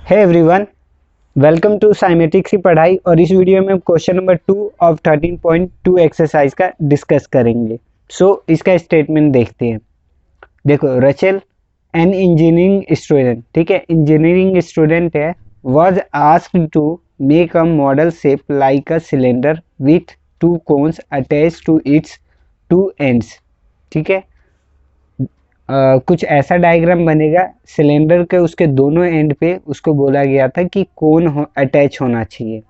Hey everyone, welcome to साइमेटिक्स की पढ़ाई। और इस वीडियो में हम क्वेश्चन नंबर 2 ऑफ 13.2 एक्सरसाइज का डिस्कस करेंगे। इसका स्टेटमेंट देखते हैं। देखो, रचेल एन इंजीनियरिंग स्टूडेंट, ठीक है, इंजीनियरिंग स्टूडेंट है, was asked to make a model shape like a cylinder with two cones attach to its two ends. ठीक है, कुछ ऐसा डायग्राम बनेगा सिलेंडर के, उसके दोनों एंड पे उसको बोला गया था कि कोन अटैच होना चाहिए।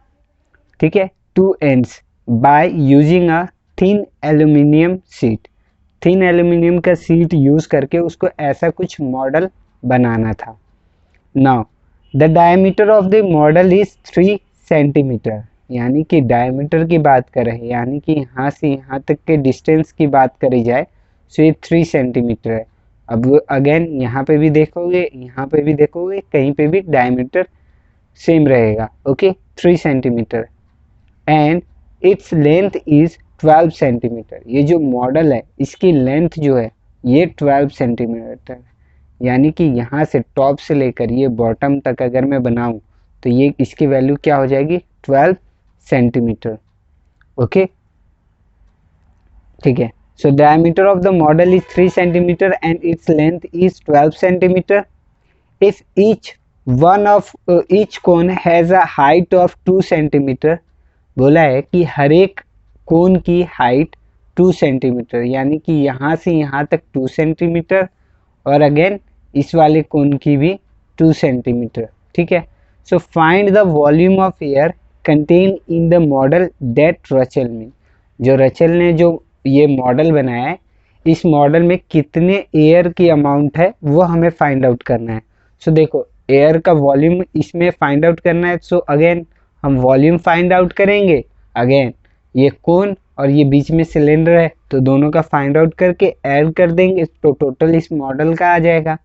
ठीक है, two ends by using a thin aluminium sheet. Thin aluminium का शीट यूज करके उसको ऐसा कुछ मॉडल बनाना था। Now the diameter of the model is 3 centimetre, यानी कि डायमीटर की बात करें, यानी कि यहाँ से यहाँ तक के डिस्टेंस की बात करी जाए तो ये 3 सेंटीमीटर है। अब अगेन यहाँ पे भी देखोगे, यहाँ पे भी देखोगे, कहीं पे भी डायमीटर सेम रहेगा। Okay, 3 centimetre and its length is 12 centimetre. ये जो मॉडल है इसकी लेंथ जो है ये 12 सेंटीमीटर, यानी कि यहाँ से टॉप से लेकर ये बॉटम तक अगर मैं बनाऊं तो ये इसकी वैल्यू क्या हो जाएगी, 12 सेंटीमीटर। ओके, ठीक है। So diameter of the model is 3 centimeter and its length is 12 centimeter. If each cone has a height of 2 centimeter, बोला है कि हर एक कोन की हाइट 2 सेंटीमीटर, यानी कि यहाँ से यहाँ तक 2 सेंटीमीटर और अगेन इस वाले कोन की भी 2 सेंटीमीटर। ठीक है, so find the volume of air contain in the model that Rachel ने, जो रचेल ने जो ये मॉडल बनाया है, इस मॉडल में कितने एयर की अमाउंट है वो हमें फाइंड आउट करना है। सो देखो, एयर का वॉल्यूम इसमें फाइंड आउट करना है। सो अगेन हम वॉल्यूम फाइंड आउट करेंगे। अगेन ये कोन और ये बीच में सिलेंडर है तो दोनों का फाइंड आउट करके ऐड कर देंगे तो टोटल इस मॉडल का आ जाएगा।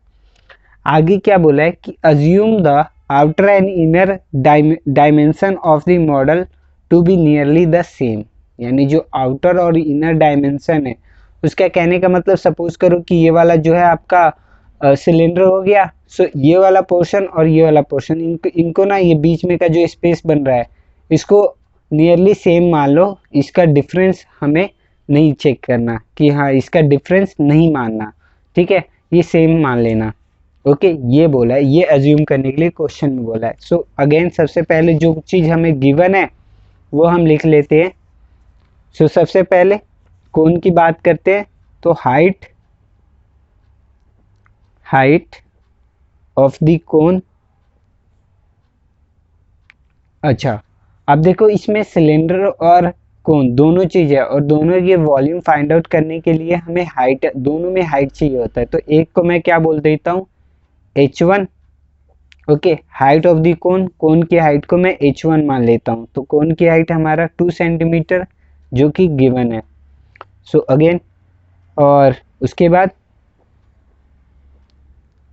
आगे क्या बोला है कि assume the outer and inner dimension of the model to be nearly the same, यानी जो आउटर और इनर डायमेंशन है उसका कहने का मतलब, सपोज करो कि ये वाला जो है आपका सिलेंडर हो गया। सो ये वाला पोर्शन और ये वाला पोर्शन, इनको ना, ये बीच में का जो स्पेस बन रहा है इसको नियरली सेम मान लो। इसका डिफरेंस हमें नहीं चेक करना कि हाँ इसका डिफरेंस नहीं मानना, ठीक है, ये सेम मान लेना। ओके, ये बोला है, ये अज्यूम करने के लिए क्वेश्चन में बोला है। सो अगेन सबसे पहले जो चीज़ हमें गिवन है वो हम लिख लेते हैं। सो सबसे पहले कोन की बात करते हैं तो हाइट ऑफ द कोन। अच्छा, अब देखो इसमें सिलेंडर और कोन दोनों चीज है और दोनों के वॉल्यूम फाइंड आउट करने के लिए हमें हाइट, दोनों में हाइट चाहिए होता है। तो एक को मैं क्या बोल देता हूँ, h1। Okay, height of the cone, cone की हाइट को मैं h1 मान लेता हूँ। तो कोन की हाइट हमारा 2 सेंटीमीटर जो कि गिवन है। सो अगेन, और उसके बाद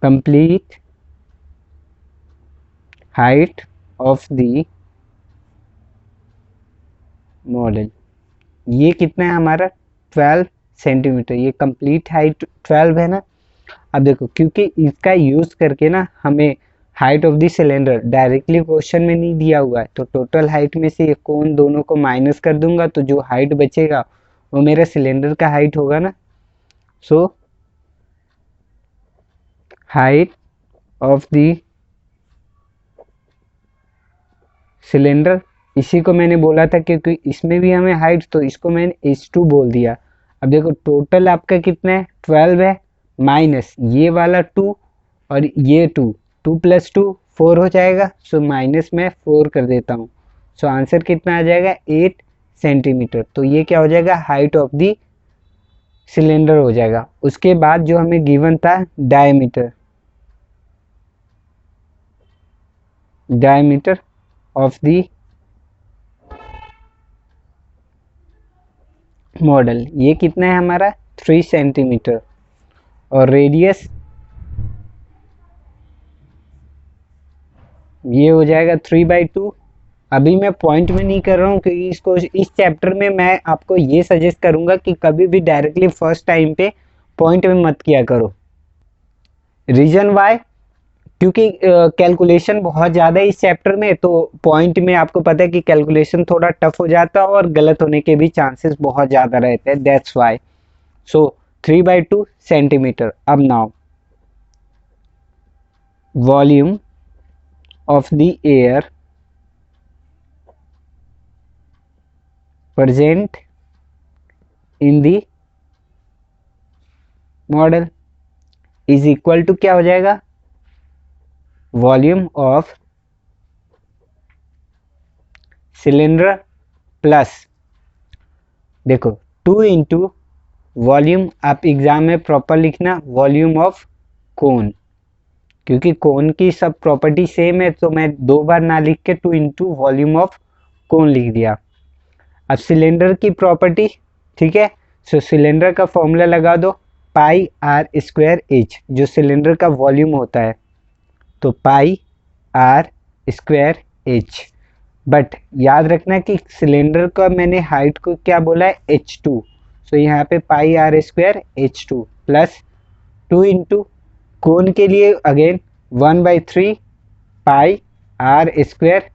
complete height of the model, ये कितना है हमारा 12 सेंटीमीटर। ये कंप्लीट हाइट 12 है ना। अब देखो, क्योंकि इसका यूज करके ना हमें height of the cylinder directly question में नहीं दिया हुआ है, तो टोटल हाइट में से ये कोन दोनों को माइनस कर दूंगा तो जो हाइट बचेगा वो मेरा सिलेंडर का हाइट होगा ना। So height of the cylinder, इसी को मैंने बोला था क्योंकि इसमें भी हमें हाइट, तो इसको मैंने h2 बोल दिया। अब देखो टोटल आपका कितना है, 12 है, माइनस ये वाला 2 और ये 2, 2 + 2 4 हो जाएगा। सो माइनस में 4 कर देता हूँ। सो आंसर कितना आ जाएगा, 8 सेंटीमीटर। तो ये क्या हो जाएगा, हाइट ऑफ दी सिलेंडर हो जाएगा। उसके बाद जो हमें गिवन था डायमीटर ऑफ दी मॉडल, ये कितना है हमारा 3 सेंटीमीटर और रेडियस ये हो जाएगा 3/2। अभी मैं पॉइंट में नहीं कर रहा हूँ क्योंकि इसको इस चैप्टर में मैं आपको ये सजेस्ट करूँगा कि कभी भी डायरेक्टली फर्स्ट टाइम पे पॉइंट में मत किया करो। रीजन वाई, क्योंकि कैलकुलेशन बहुत ज़्यादा है इस चैप्टर में, तो पॉइंट में आपको पता है कि कैलकुलेशन थोड़ा टफ हो जाता है और गलत होने के भी चांसेस बहुत ज़्यादा रहते हैं, दैट्स वाई। So 3/2 centimetre. अब now volume of the air present in the model is equal to क्या हो जाएगा, वॉल्यूम ऑफ सिलेंडर प्लस, देखो 2 इंटू वॉल्यूम, आप एग्जाम में प्रॉपर लिखना वॉल्यूम ऑफ कोन, क्योंकि कोन की सब प्रॉपर्टी सेम है, तो मैं 2 बार ना लिख के 2 इंटू वॉल्यूम ऑफ कोन लिख दिया। अब सिलेंडर की प्रॉपर्टी, ठीक है, सो सिलेंडर का फॉर्मूला लगा दो, पाई आर स्क्वायर एच, जो सिलेंडर का वॉल्यूम होता है, तो पाई आर स्क्वायर एच। बट याद रखना कि सिलेंडर का मैंने हाइट को क्या बोला है, h2, सो यहाँ पे pi r square h2 plus 2 into cone के लिए अगेन 1/3 पाई आर स्क्वायर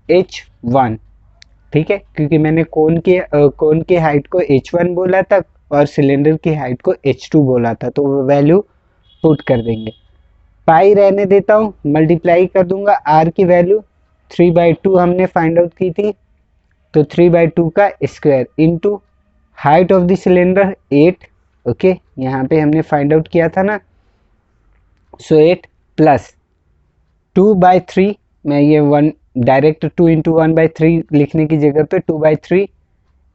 h1, ठीक है, क्योंकि मैंने कोन के हाइट को h1 बोला था और सिलेंडर की हाइट को h2 बोला था, तो वो वैल्यू पुट कर देंगे। पाई रहने देता हूँ, मल्टीप्लाई कर दूंगा आर की वैल्यू 3/2 हमने फाइंड आउट की थी, तो 3/2 का square into height of the cylinder 8, okay, यहाँ पे हमने फाइंड आउट किया था ना, सो 8 प्लस 2/3, मैं ये 1 डायरेक्ट 2 इंटू 1/3 लिखने की जगह पे 2/3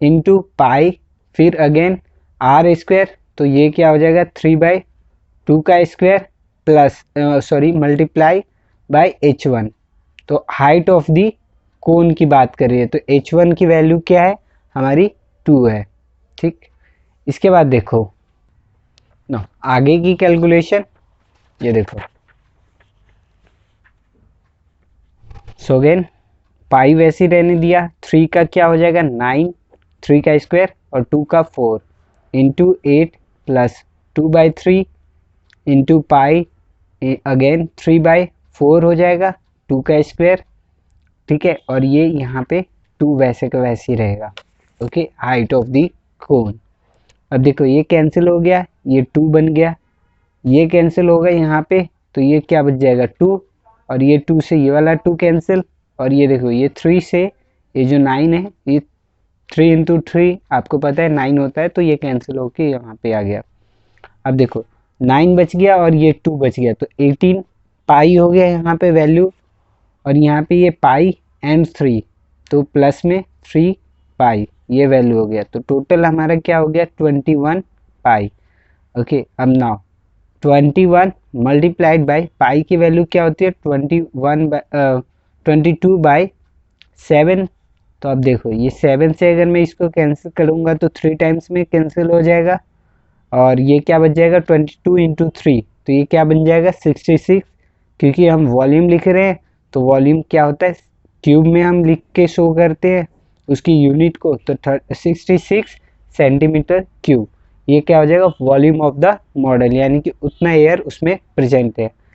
इंटू पाई, फिर अगेन आर स्क्वायर, तो ये क्या हो जाएगा 3/2 का square plus multiply by h1, तो हाइट ऑफ दी कोन की बात कर रही है, तो h1 की वैल्यू क्या है हमारी 2 है, ठीक। इसके बाद देखो ना आगे की कैलकुलेशन, ये देखो, सो अगेन पाई वैसे रहने दिया, 3 का क्या हो जाएगा 9, 3 का स्क्वायर और 2 का 4 into 8 plus 2/3 into pi again 3/4 हो जाएगा, 2 का स्क्वायर, ठीक है, और ये यहाँ पे 2 वैसे का वैसे ही रहेगा, ओके, हाइट ऑफ दी कोन। अब देखो ये कैंसिल हो गया, ये 2 बन गया, ये कैंसिल होगा यहाँ पे, तो ये क्या बच जाएगा 2, और ये 2 से ये वाला 2 कैंसिल, और ये देखो ये 3 से ये जो 9 है, ये 3 इंटू 3 आपको पता है 9 होता है, तो ये कैंसिल होके यहाँ पे आ गया। अब देखो 9 बच गया और ये 2 बच गया, तो 18 पाई हो गया यहाँ पे वैल्यू, और यहाँ पे ये पाई एंड 3, तो प्लस में 3 पाई ये वैल्यू हो गया, तो टोटल हमारा क्या हो गया 21 पाई, ओके। अब नाउ 21 मल्टीप्लाइड बाई पाई की वैल्यू क्या होती है 22/7, तो अब देखो ये 7 से अगर मैं इसको कैंसिल करूँगा तो 3 टाइम्स में कैंसिल हो जाएगा, और ये क्या बच जाएगा 22 इंटू 3, तो ये क्या बन जाएगा 66, क्योंकि हम वॉल्यूम लिख रहे हैं, तो वॉल्यूम क्या होता है क्यूब में हम लिख के शो करते हैं उसकी यूनिट को, तो 66 सेंटीमीटर क्यूब, ये क्या हो जाएगा वॉल्यूम ऑफ द मॉडल, यानी कि उतना एयर उसमें प्रेजेंट है।